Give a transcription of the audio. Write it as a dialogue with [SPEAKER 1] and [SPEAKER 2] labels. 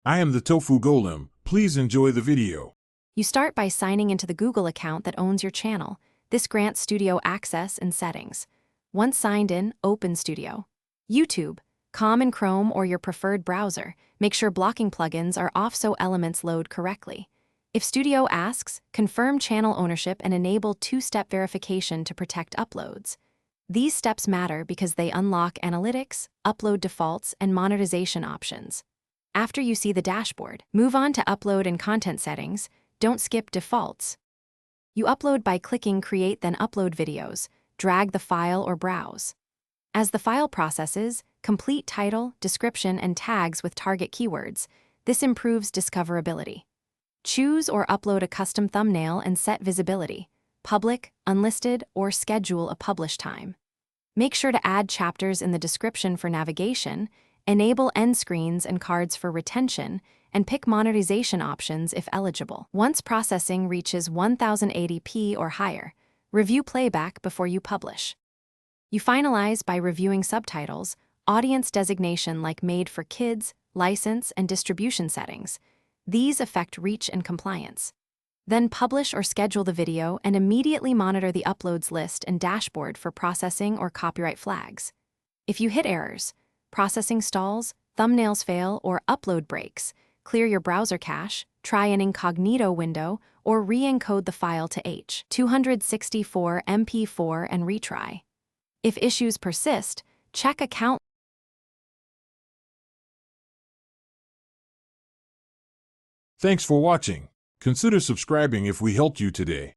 [SPEAKER 1] I am the Tofu Golem. Please enjoy the video.
[SPEAKER 2] You start by signing into the Google account that owns your channel. This grants Studio access and settings. Once signed in, open Studio. YouTube, Com in Chrome or your preferred browser. Make sure blocking plugins are off so elements load correctly. If Studio asks, confirm channel ownership and enable two-step verification to protect uploads. These steps matter because they unlock analytics, upload defaults, and monetization options. After you see the dashboard, move on to upload and content settings. Don't skip defaults. You upload by clicking Create, then Upload Videos. Drag the file or browse. As the file processes, complete title, description, and tags with target keywords. This improves discoverability. Choose or upload a custom thumbnail and set visibility, public, unlisted, or schedule a publish time. Make sure to add chapters in the description for navigation, enable end screens and cards for retention, and pick monetization options if eligible. Once processing reaches 1080p or higher, review playback before you publish. You finalize by reviewing subtitles, audience designation like Made for Kids, license, and distribution settings. These affect reach and compliance. Then publish or schedule the video and immediately monitor the uploads list and dashboard for processing or copyright flags. If you hit errors, processing stalls, thumbnails fail, or upload breaks, clear your browser cache, try an incognito window, or re-encode the file to H.264 MP4 and retry. If issues persist, check account.
[SPEAKER 1] Thanks for watching. Consider subscribing if we helped you today.